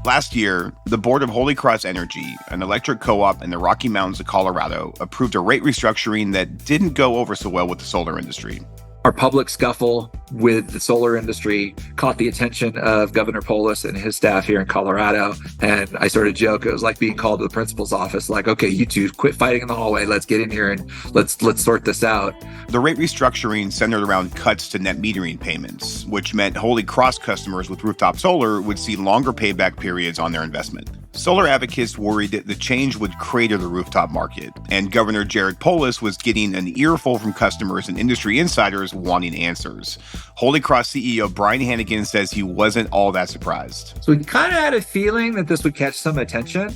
Last year, the board of Holy Cross Energy, an electric co-op in the Rocky Mountains of Colorado, approved a rate restructuring that didn't go over so well with the solar industry. Our public scuffle with the solar industry caught the attention of Governor Polis and his staff here in Colorado. And I sort of joke, it was like being called to the principal's office, like, okay, you two quit fighting in the hallway. Let's get in here and let's sort this out. The rate restructuring centered around cuts to net metering payments, which meant Holy Cross customers with rooftop solar would see longer payback periods on their investment. Solar advocates worried that the change would crater the rooftop market, and Governor Jared Polis was getting an earful from customers and industry insiders wanting answers. Holy Cross CEO Bryan Hannegan says he wasn't all that surprised. So we kind of had a feeling that this would catch some attention.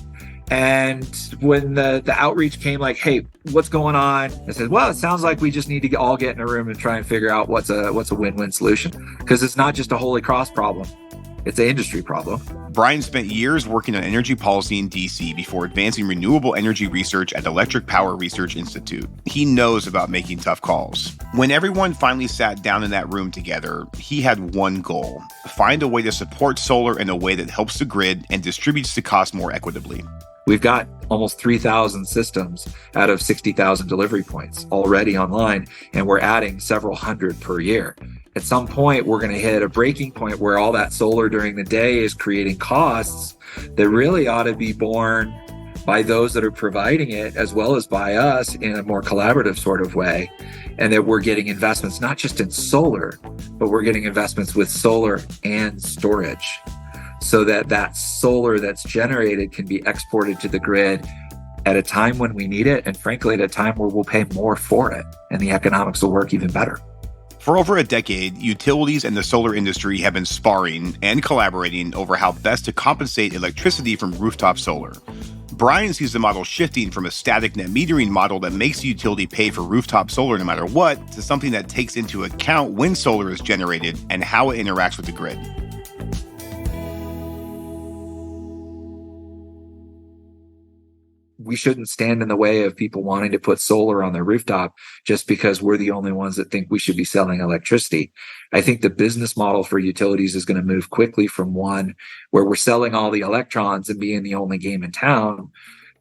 And when the outreach came like, hey, what's going on? I said, well, it sounds like we just need to all get in a room and try and figure out what's a win-win solution. Because it's not just a Holy Cross problem. It's an industry problem. Bryan spent years working on energy policy in D.C. before advancing renewable energy research at Electric Power Research Institute. He knows about making tough calls. When everyone finally sat down in that room together, he had one goal: find a way to support solar in a way that helps the grid and distributes the cost more equitably. We've got almost 3,000 systems out of 60,000 delivery points already online, and we're adding several hundred per year. At some point, we're going to hit a breaking point where all that solar during the day is creating costs that really ought to be borne by those that are providing it, as well as by us in a more collaborative sort of way. And that we're getting investments, not just in solar, but we're getting investments with solar and storage, so that that solar that's generated can be exported to the grid at a time when we need it, and frankly, at a time where we'll pay more for it, and the economics will work even better. For over a decade, utilities and the solar industry have been sparring and collaborating over how best to compensate electricity from rooftop solar. Bryan sees the model shifting from a static net metering model that makes the utility pay for rooftop solar no matter what, to something that takes into account when solar is generated and how it interacts with the grid. We shouldn't stand in the way of people wanting to put solar on their rooftop just because we're the only ones that think we should be selling electricity. I think the business model for utilities is going to move quickly from one where we're selling all the electrons and being the only game in town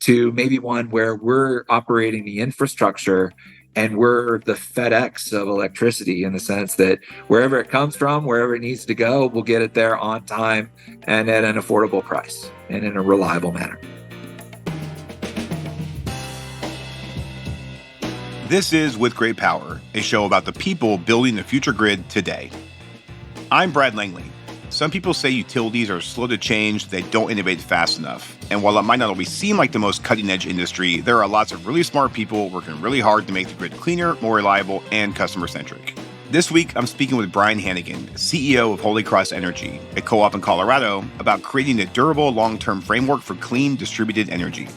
to maybe one where we're operating the infrastructure and we're the FedEx of electricity, in the sense that wherever it comes from, wherever it needs to go, we'll get it there on time and at an affordable price and in a reliable manner. This is With Great Power, a show about the people building the future grid today. I'm Brad Langley. Some people say utilities are slow to change, they don't innovate fast enough. And while it might not always seem like the most cutting-edge industry, there are lots of really smart people working really hard to make the grid cleaner, more reliable, and customer-centric. This week, I'm speaking with Bryan Hannegan, CEO of Holy Cross Energy, a co-op in Colorado, about creating a durable, long-term framework for clean, distributed energy.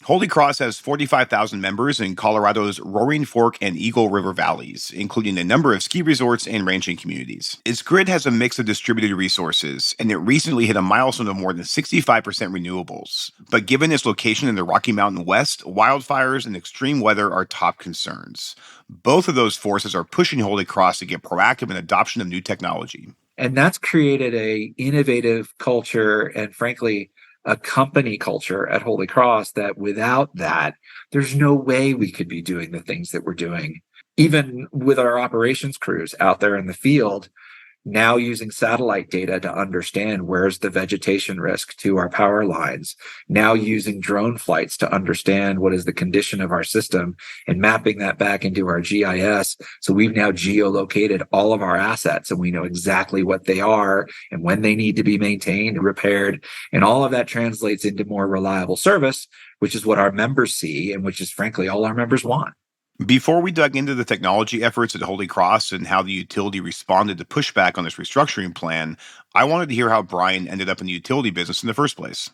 Holy Cross has 45,000 members in Colorado's Roaring Fork and Eagle River valleys, including a number of ski resorts and ranching communities. Its grid has a mix of distributed resources, and it recently hit a milestone of more than 65% renewables. But given its location in the Rocky Mountain West, wildfires and extreme weather are top concerns. Both of those forces are pushing Holy Cross to get proactive in adoption of new technology. And that's created a innovative culture and, frankly, a company culture at Holy Cross that without that, there's no way we could be doing the things that we're doing. Even with our operations crews out there in the field, now using satellite data to understand where's the vegetation risk to our power lines, now using drone flights to understand what is the condition of our system and mapping that back into our GIS. So we've now geolocated all of our assets and we know exactly what they are and when they need to be maintained and repaired. And all of that translates into more reliable service, which is what our members see and which is frankly all our members want. Before we dug into the technology efforts at Holy Cross and how the utility responded to pushback on this restructuring plan, I wanted to hear how Bryan ended up in the utility business in the first place.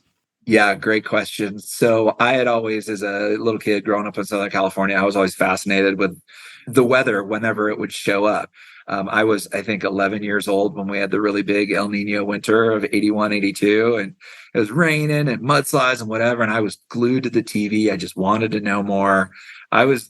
Yeah, great question. So I had always, as a little kid growing up in Southern California, I was always fascinated with the weather whenever it would show up. I was, I think, 11 years old when we had the really big El Nino winter of 81, 82, and it was raining and mudslides and whatever. And I was glued to the TV. I just wanted to know more. I was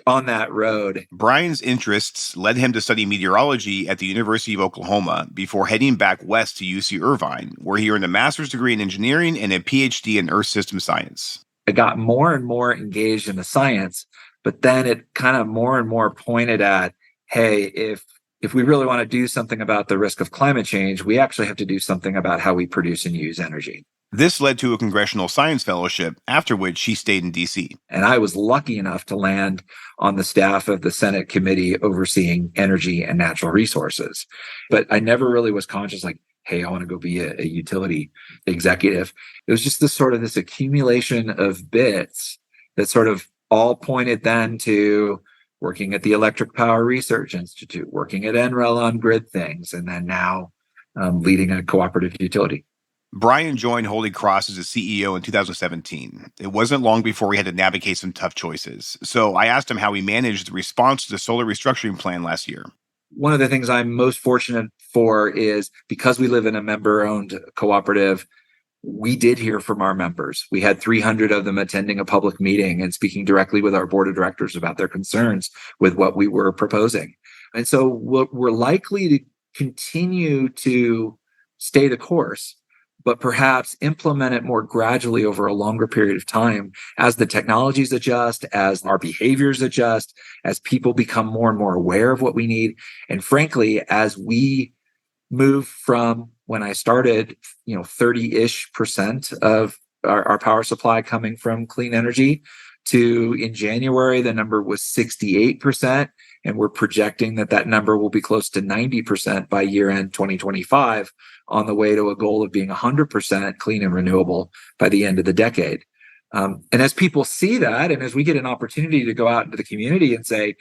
on that road. Bryan's interests led him to study meteorology at the University of Oklahoma before heading back west to UC Irvine, where he earned a master's degree in engineering and a PhD in Earth system science. I got more and more engaged in the science, but then it kind of more and more pointed at, hey, if we really want to do something about the risk of climate change, we actually have to do something about how we produce and use energy. This led to a congressional science fellowship, after which he stayed in D.C. And I was lucky enough to land on the staff of the Senate committee overseeing energy and natural resources. But I never really was conscious like, hey, I want to go be a utility executive. It was just this accumulation of bits that sort of all pointed then to working at the Electric Power Research Institute, working at NREL on grid things, and then now leading a cooperative utility. Bryan joined Holy Cross as a CEO in 2017. It wasn't long before he had to navigate some tough choices. So I asked him how he managed the response to the solar restructuring plan last year. One of the things I'm most fortunate for is because we live in a member-owned cooperative, we did hear from our members. We had 300 of them attending a public meeting and speaking directly with our board of directors about their concerns with what we were proposing. And so we're likely to continue to stay the course, but perhaps implement it more gradually over a longer period of time as the technologies adjust, as our behaviors adjust, as people become more and more aware of what we need. And frankly, as we move from when I started, 30-ish% of our power supply coming from clean energy to in January, the number was 68%. And we're projecting that number will be close to 90% by year end 2025 on the way to a goal of being 100% clean and renewable by the end of the decade. And as people see that, and as we get an opportunity to go out into the community and say,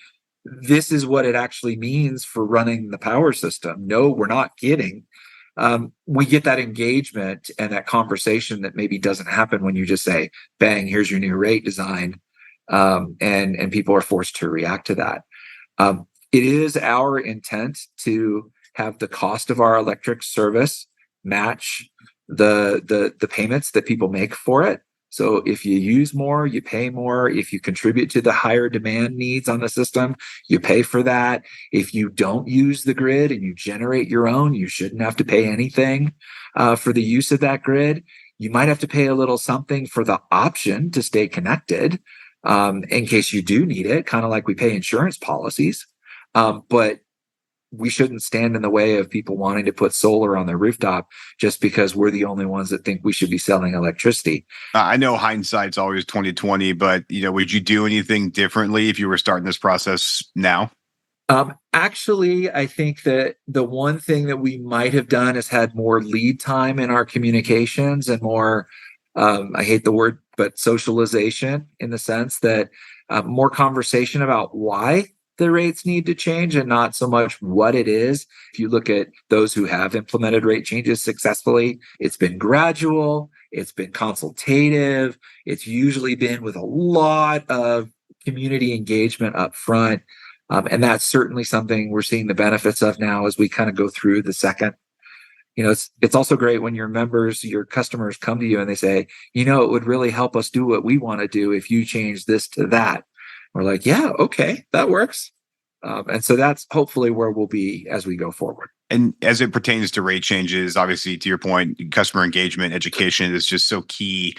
this is what it actually means for running the power system. No, we're not kidding. We get that engagement and that conversation that maybe doesn't happen when you just say, bang, here's your new rate design. And people are forced to react to that. It is our intent to have the cost of our electric service match the payments that people make for it. So if you use more, you pay more. If you contribute to the higher demand needs on the system, you pay for that. If you don't use the grid and you generate your own, you shouldn't have to pay anything for the use of that grid. You might have to pay a little something for the option to stay connected in case you do need it, kind of like we pay insurance policies. But we shouldn't stand in the way of people wanting to put solar on their rooftop just because we're the only ones that think we should be selling electricity. I know hindsight's always 2020, but would you do anything differently if you were starting this process now? Actually, I think that the one thing that we might have done is had more lead time in our communications and more, I hate the word, but socialization, in the sense that more conversation about why the rates need to change and not so much what it is. If you look at those who have implemented rate changes successfully, it's been gradual, it's been consultative, it's usually been with a lot of community engagement up front. And that's certainly something we're seeing the benefits of now as we kind of go through the second. It's also great when your members, your customers come to you and they say, it would really help us do what we want to do if you change this to that. We're like, yeah, okay, that works. And so that's hopefully where we'll be as we go forward. And as it pertains to rate changes, obviously, to your point, customer engagement, education is just so key.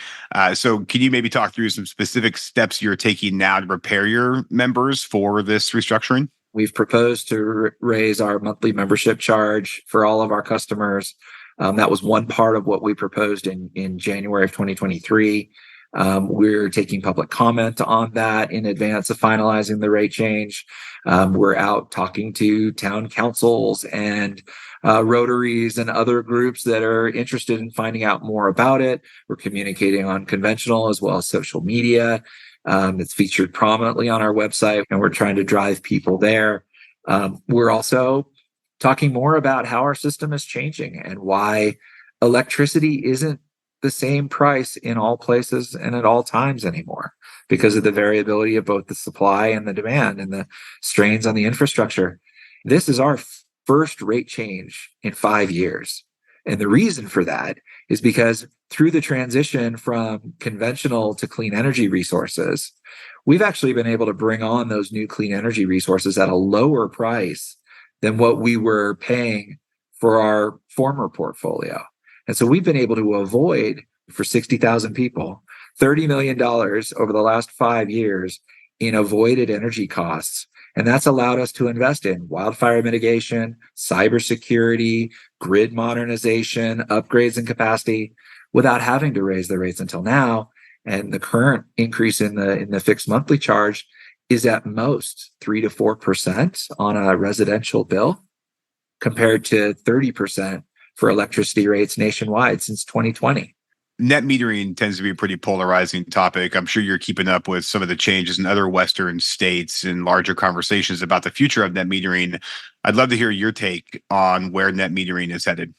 So can you maybe talk through some specific steps you're taking now to prepare your members for this restructuring? We've proposed to raise our monthly membership charge for all of our customers. That was one part of what we proposed in January of 2023. We're taking public comment on that in advance of finalizing the rate change. We're out talking to town councils and Rotaries and other groups that are interested in finding out more about it. We're communicating on conventional as well as social media. It's featured prominently on our website, and we're trying to drive people there. We're also talking more about how our system is changing and why electricity isn't the same price in all places and at all times anymore because of the variability of both the supply and the demand and the strains on the infrastructure. This is our first rate change in 5 years. And the reason for that is because through the transition from conventional to clean energy resources, we've actually been able to bring on those new clean energy resources at a lower price than what we were paying for our former portfolio. And so we've been able to avoid, for 60,000 people, $30 million over the last 5 years in avoided energy costs. And that's allowed us to invest in wildfire mitigation, cybersecurity, grid modernization, upgrades in capacity without having to raise the rates until now. And the current increase in the fixed monthly charge is at most 3 to 4% on a residential bill, compared to 30% for electricity rates nationwide since 2020. Net metering tends to be a pretty polarizing topic. I'm sure you're keeping up with some of the changes in other Western states and larger conversations about the future of net metering. I'd love to hear your take on where net metering is headed.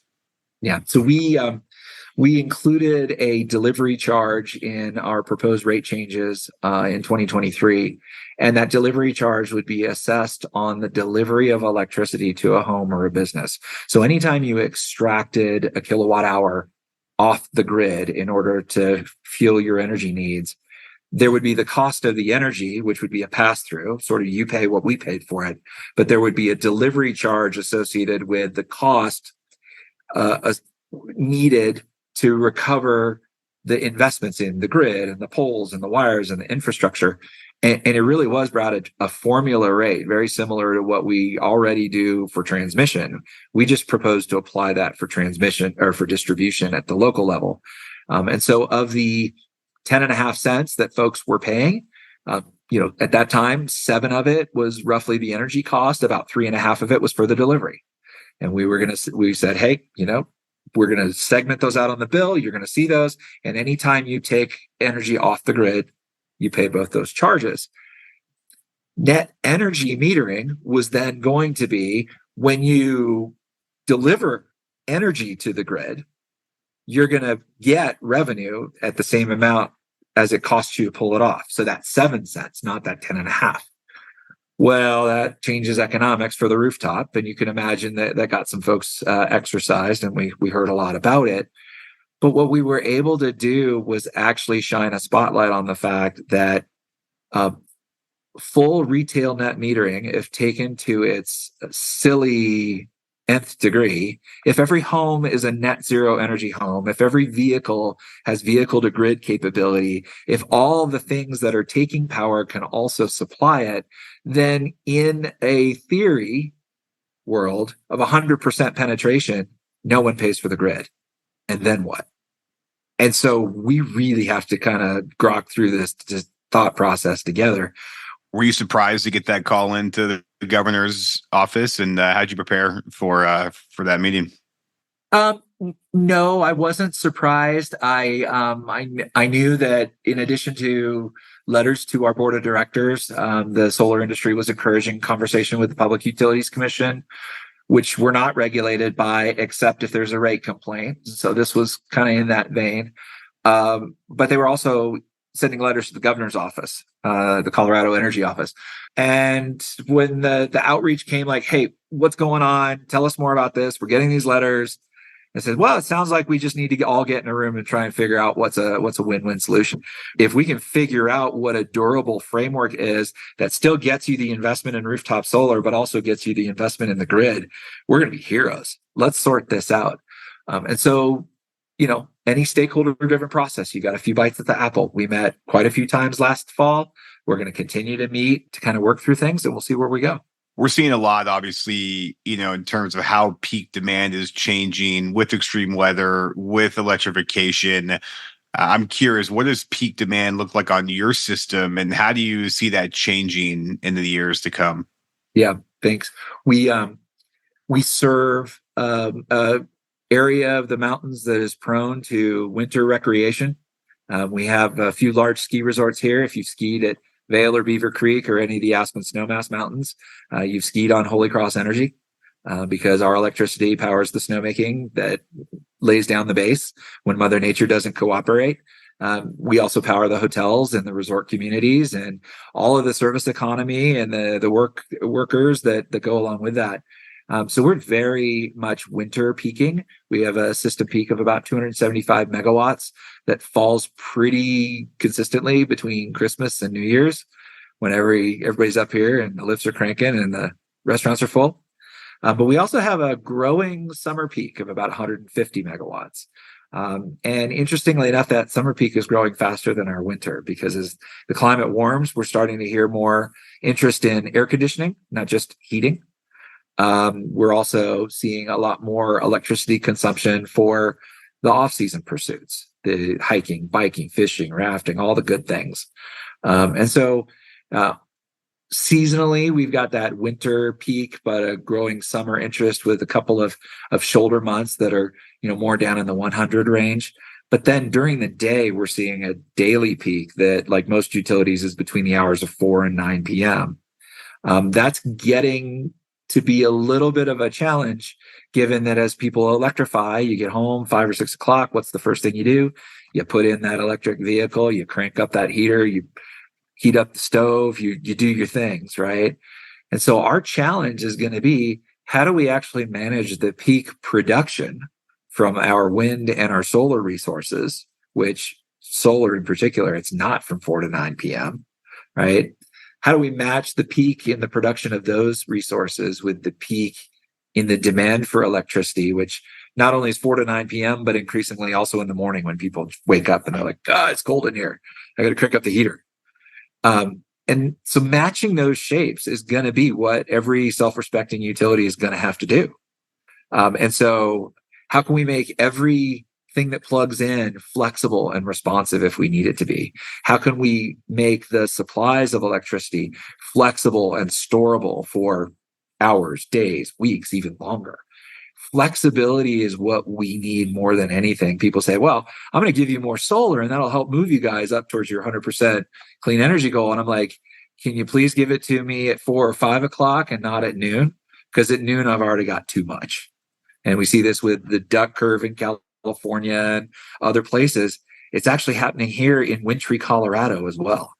Yeah, so we included a delivery charge in our proposed rate changes in 2023, and that delivery charge would be assessed on the delivery of electricity to a home or a business. So anytime you extracted a kilowatt hour off the grid in order to fuel your energy needs, there would be the cost of the energy, which would be a pass-through, sort of you pay what we paid for it, but there would be a delivery charge associated with the cost needed to recover the investments in the grid and the poles and the wires and the infrastructure. And it really was, Brad, a formula rate, very similar to what we already do for transmission. We just proposed to apply that for transmission or for distribution at the local level. And so of the 10.5 cents that folks were paying, at that time, 7 of it was roughly the energy cost, about 3.5 of it was for the delivery. And we said, hey, we're going to segment those out on the bill. You're going to see those. And anytime you take energy off the grid, you pay both those charges. Net energy metering was then going to be when you deliver energy to the grid, you're going to get revenue at the same amount as it costs you to pull it off. So that's 7 cents, not that 10.5. Well, that changes economics for the rooftop. And you can imagine that got some folks exercised, and we heard a lot about it. But what we were able to do was actually shine a spotlight on the fact that full retail net metering, if taken to its silly nth degree, if every home is a net zero energy home, if every vehicle has vehicle to grid capability, if all the things that are taking power can also supply it, then in a theory world of 100% penetration, no one pays for the grid. And then what? And so we really have to kind of grok through this thought process together. Were you surprised to get that call into the governor's office, and how'd you prepare for that meeting? No, I wasn't surprised. I knew that in addition to letters to our board of directors, the solar industry was encouraging conversation with the Public Utilities Commission, which we're not regulated by except if there's a rate complaint. So this was kind of in that vein. But they were also sending letters to the governor's office, the Colorado Energy Office. And when the outreach came like, hey, what's going on? Tell us more about this. We're getting these letters. I said, well, it sounds like we just need to all get in a room and try and figure out what's a win-win solution. If we can figure out what a durable framework is that still gets you the investment in rooftop solar, but also gets you the investment in the grid, we're going to be heroes. Let's sort this out. And so, any stakeholder-driven process, you got a few bites at the apple. We met quite a few times last fall. We're going to continue to meet to kind of work through things, and we'll see where we go. We're seeing a lot, obviously, in terms of how peak demand is changing with extreme weather, with electrification. I'm curious, what does peak demand look like on your system, and how do you see that changing in the years to come? Yeah, thanks. We serve a area of the mountains that is prone to winter recreation. We have a few large ski resorts here. If you've skied at Vail or Beaver Creek or any of the Aspen Snowmass Mountains, you've skied on Holy Cross Energy because our electricity powers the snowmaking that lays down the base when Mother Nature doesn't cooperate. We also power the hotels and the resort communities and all of the service economy and the workers that go along with that. So we're very much winter peaking. We have a system peak of about 275 megawatts that falls pretty consistently between Christmas and New Year's, when everybody's up here and the lifts are cranking and the restaurants are full. But we also have a growing summer peak of about 150 megawatts. And interestingly enough, that summer peak is growing faster than our winter, because as the climate warms, we're starting to hear more interest in air conditioning, not just heating. We're also seeing a lot more electricity consumption for the off-season pursuits, the hiking, biking, fishing, rafting, all the good things. And so seasonally, we've got that winter peak, but a growing summer interest with a couple of shoulder months that are, more down in the 100 range. But then during the day, we're seeing a daily peak that, like most utilities, is between the hours of 4 and 9 p.m. That's getting to be a little bit of a challenge, given that as people electrify, you get home 5 or 6 o'clock. What's the first thing you do? You put in that electric vehicle, you crank up that heater, you heat up the stove, you do your things, right? And so our challenge is going to be, how do we actually manage the peak production from our wind and our solar resources, which solar in particular, it's not from 4 to 9 p.m., right? How do we match the peak in the production of those resources with the peak in the demand for electricity, which not only is 4 to 9 p.m., but increasingly also in the morning when people wake up and they're like, it's cold in here. I got to crank up the heater. And so matching those shapes is going to be what every self-respecting utility is going to have to do. And so how can we make everything that plugs in flexible and responsive if we need it to be? How can we make the supplies of electricity flexible and storable for hours, days, weeks, even longer? Flexibility is what we need more than anything. People say, well, I'm going to give you more solar and that'll help move you guys up towards your 100% clean energy goal. And I'm like, can you please give it to me at 4 or 5 o'clock and not at noon? Because at noon, I've already got too much. And we see this with the duck curve in California and other places. It's actually happening here in wintry Colorado as well.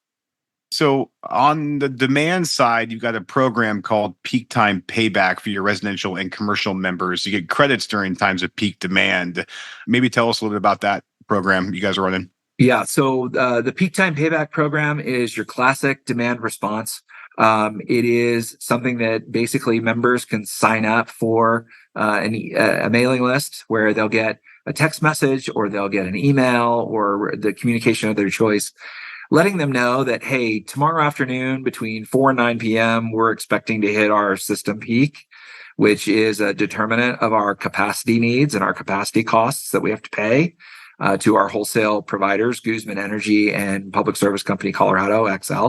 So on the demand side, you've got a program called Peak Time Payback for your residential and commercial members. You get credits during times of peak demand. Maybe tell us a little bit about that program you guys are running. Yeah, so the Peak Time Payback program is your classic demand response. It is something that basically members can sign up for a mailing list where they'll get a text message or they'll get an email or the communication of their choice, letting them know that, hey, tomorrow afternoon between 4 and 9 p.m., we're expecting to hit our system peak, which is a determinant of our capacity needs and our capacity costs that we have to pay to our wholesale providers, Guzman Energy and Public Service Company Colorado, XL.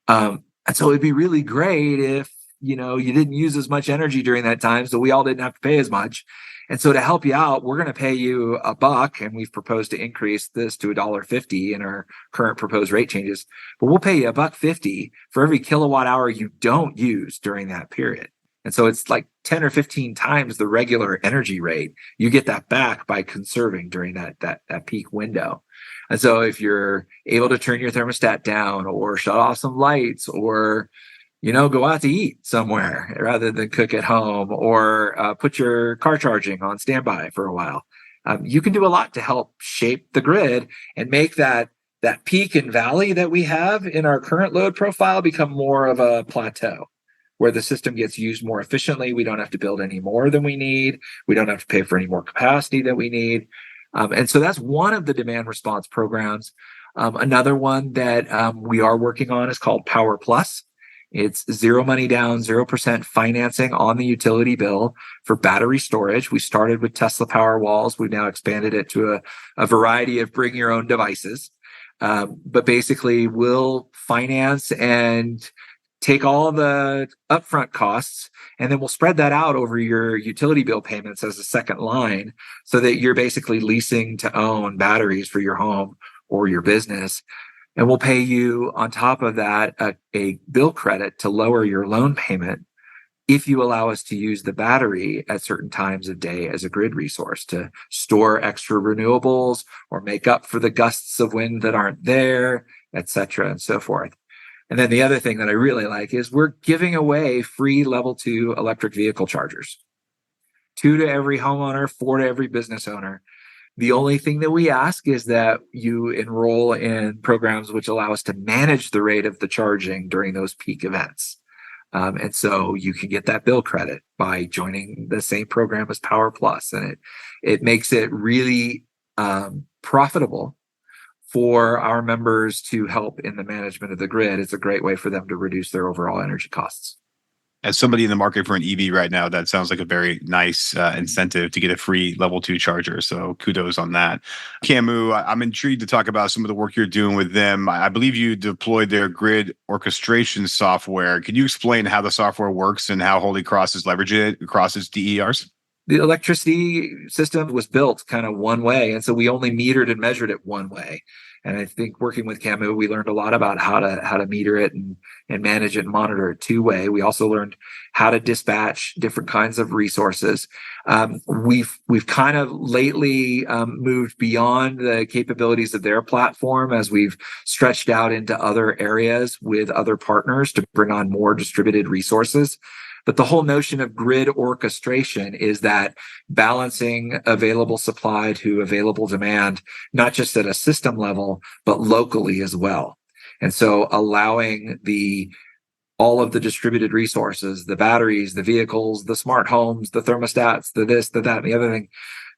And so it'd be really great if, you didn't use as much energy during that time, so we all didn't have to pay as much. And so to help you out, we're going to pay you $1, and we've proposed to increase this to $1.50 in our current proposed rate changes. But we'll pay you $1.50 for every kilowatt hour you don't use during that period. And so it's like 10 or 15 times the regular energy rate. You get that back by conserving during that peak window. And so if you're able to turn your thermostat down or shut off some lights or go out to eat somewhere rather than cook at home, or put your car charging on standby for a while. You can do a lot to help shape the grid and make that peak and valley that we have in our current load profile become more of a plateau where the system gets used more efficiently. We don't have to build any more than we need. We don't have to pay for any more capacity than we need. And so that's one of the demand response programs. Another one that we are working on is called Power Plus. It's zero money down, 0% financing on the utility bill for battery storage. We started with Tesla Powerwalls. We've now expanded it to a variety of bring your own devices. But basically, we'll finance and take all the upfront costs, and then we'll spread that out over your utility bill payments as a second line so that you're basically leasing to own batteries for your home or your business. And we'll pay you on top of that a bill credit to lower your loan payment if you allow us to use the battery at certain times of day as a grid resource to store extra renewables or make up for the gusts of wind that aren't there, et cetera, and so forth. And then the other thing that I really like is we're giving away free level 2 electric vehicle chargers. 2 to every homeowner, 4 to every business owner. The only thing that we ask is that you enroll in programs which allow us to manage the rate of the charging during those peak events. And so you can get that bill credit by joining the same program as Power Plus. And it makes it really profitable for our members to help in the management of the grid. It's a great way for them to reduce their overall energy costs. As somebody in the market for an EV right now, that sounds like a very nice incentive to get a free level 2 charger. So kudos on that. Camu, I'm intrigued to talk about some of the work you're doing with them. I believe you deployed their grid orchestration software. Can you explain how the software works and how Holy Cross is leveraging it across its DERs? The electricity system was built kind of one way. And so we only metered and measured it one way. And I think working with Camu, we learned a lot about how to meter it and manage it and monitor it two-way. We also learned how to dispatch different kinds of resources. We've kind of lately moved beyond the capabilities of their platform as we've stretched out into other areas with other partners to bring on more distributed resources. But the whole notion of grid orchestration is that balancing available supply to available demand, not just at a system level, but locally as well. And so allowing all of the distributed resources, the batteries, the vehicles, the smart homes, the thermostats, the this, the that, and the other thing,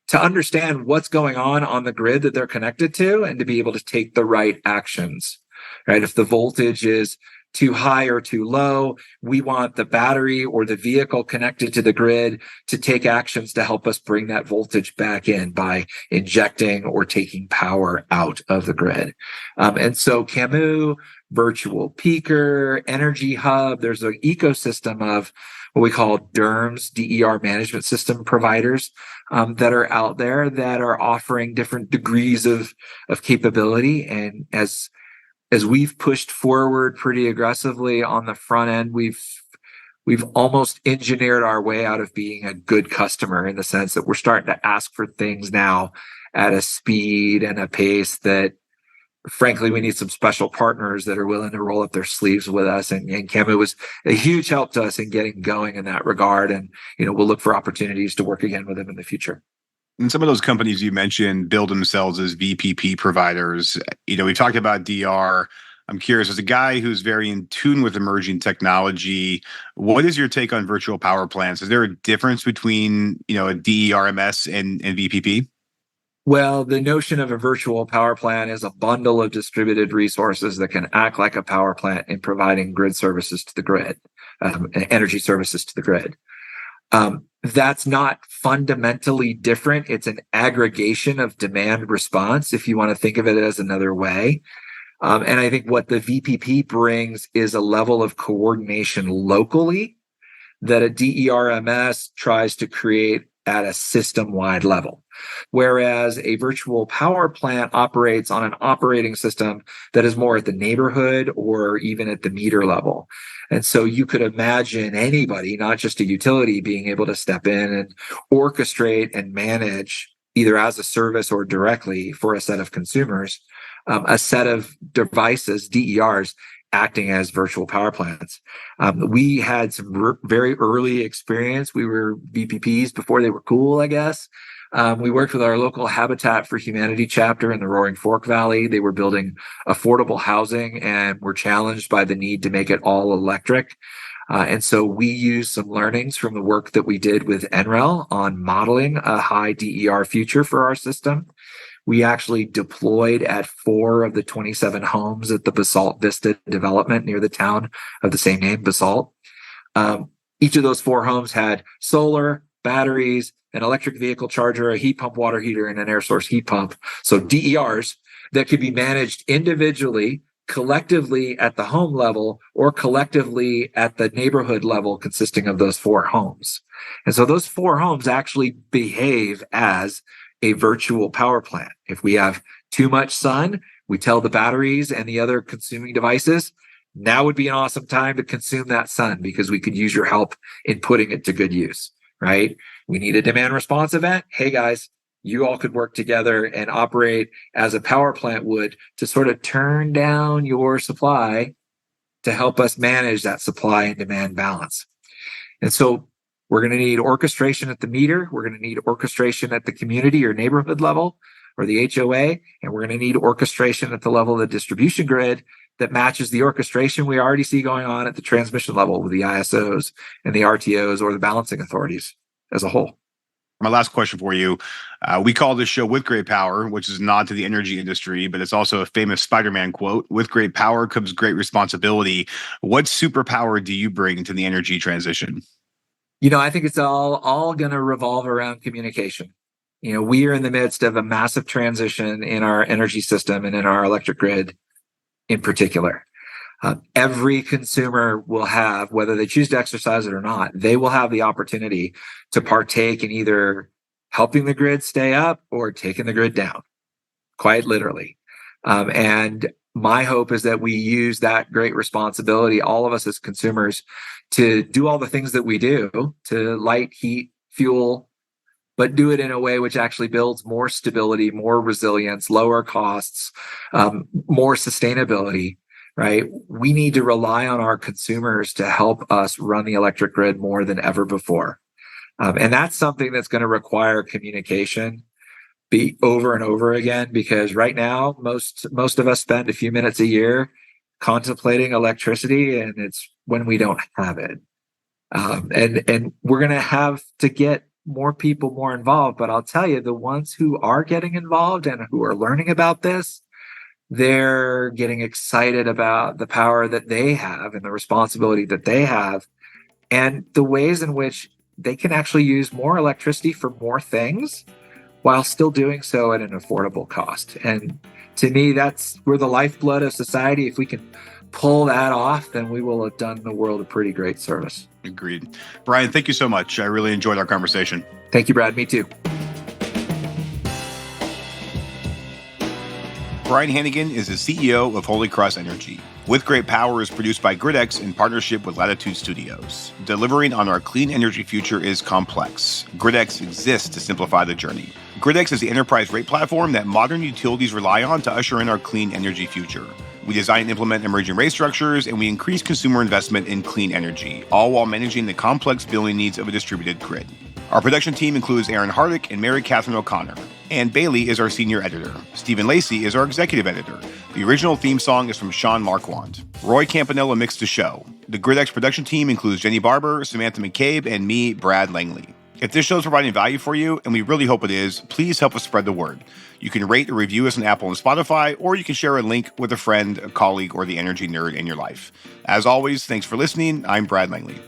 to understand what's going on the grid that they're connected to and to be able to take the right actions, right? If the voltage is too high or too low, we want the battery or the vehicle connected to the grid to take actions to help us bring that voltage back in by injecting or taking power out of the grid. And so Camu, Virtual Peaker, Energy Hub, there's an ecosystem of what we call DERMS, DER management system providers that are out there that are offering different degrees of capability. And as we've pushed forward pretty aggressively on the front end, we've almost engineered our way out of being a good customer in the sense that we're starting to ask for things now at a speed and a pace that, frankly, we need some special partners that are willing to roll up their sleeves with us. And Camu was a huge help to us in getting going in that regard. And, we'll look for opportunities to work again with them in the future. And some of those companies you mentioned build themselves as VPP providers. We talked about DR. I'm curious, as a guy who's very in tune with emerging technology, what is your take on virtual power plants? Is there a difference between, a DERMS and VPP? Well, the notion of a virtual power plant is a bundle of distributed resources that can act like a power plant in providing grid services to the grid, energy services to the grid. That's not fundamentally different. It's an aggregation of demand response, if you want to think of it as another way. And I think what the VPP brings is a level of coordination locally that a DERMS tries to create at a system-wide level. Whereas a virtual power plant operates on an operating system that is more at the neighborhood or even at the meter level. And so you could imagine anybody, not just a utility, being able to step in and orchestrate and manage, either as a service or directly for a set of consumers, a set of devices, DERs, acting as virtual power plants. We had some very early experience. We were VPPs before they were cool, I guess. We worked with our local Habitat for Humanity chapter in the Roaring Fork Valley. They were building affordable housing and were challenged by the need to make it all electric. And so we used some learnings from the work that we did with NREL on modeling a high DER future for our system. We actually deployed at 4 of the 27 homes at the Basalt Vista development near the town of the same name, Basalt. Each of those 4 homes had solar, batteries, an electric vehicle charger, a heat pump water heater, and an air source heat pump. So DERs that could be managed individually, collectively at the home level, or collectively at the neighborhood level, consisting of those 4 homes. And so those 4 homes actually behave as a virtual power plant. If we have too much sun, we tell the batteries and the other consuming devices, now would be an awesome time to consume that sun because we could use your help in putting it to good use, right? We need a demand response event. Hey guys, you all could work together and operate as a power plant would to sort of turn down your supply to help us manage that supply and demand balance. And so we're going to need orchestration at the meter. We're going to need orchestration at the community or neighborhood level or the HOA. And we're going to need orchestration at the level of the distribution grid that matches the orchestration we already see going on at the transmission level with the ISOs and the RTOs or the balancing authorities as a whole. My last question for you. We call this show With Great Power, which is a nod to the energy industry, but it's also a famous Spider-Man quote. With great power comes great responsibility. What superpower do you bring to the energy transition? I think it's all going to revolve around communication. We are in the midst of a massive transition in our energy system and in our electric grid in particular. Every consumer will have, whether they choose to exercise it or not, they will have the opportunity to partake in either helping the grid stay up or taking the grid down, quite literally. And my hope is that we use that great responsibility, all of us as consumers, to do all the things that we do to light, heat, fuel, but do it in a way which actually builds more stability, more resilience, lower costs, more sustainability. Right? We need to rely on our consumers to help us run the electric grid more than ever before. And that's something that's going to require communication be over and over again, because right now, most of us spend a few minutes a year contemplating electricity, and it's when we don't have it. And we're going to have to get more people more involved. But I'll tell you, the ones who are getting involved and who are learning about this, they're getting excited about the power that they have and the responsibility that they have and the ways in which they can actually use more electricity for more things while still doing so at an affordable cost. And to me, we're the lifeblood of society. If we can pull that off, then we will have done the world a pretty great service. Agreed. Bryan, thank you so much. I really enjoyed our conversation. Thank you, Brad. Me too. Bryan Hannegan is the CEO of Holy Cross Energy. With Great Power is produced by GridX in partnership with Latitude Studios. Delivering on our clean energy future is complex. GridX exists to simplify the journey. GridX is the enterprise rate platform that modern utilities rely on to usher in our clean energy future. We design and implement emerging rate structures, and we increase consumer investment in clean energy, all while managing the complex billing needs of a distributed grid. Our production team includes Aaron Hardick and Mary Catherine O'Connor. Ann Bailey is our senior editor. Stephen Lacey is our executive editor. The original theme song is from Sean Marquand. Roy Campanella mixed the show. The GridX production team includes Jenny Barber, Samantha McCabe, and me, Brad Langley. If this show is providing value for you, and we really hope it is, please help us spread the word. You can rate or review us on Apple and Spotify, or you can share a link with a friend, a colleague, or the energy nerd in your life. As always, thanks for listening. I'm Brad Langley.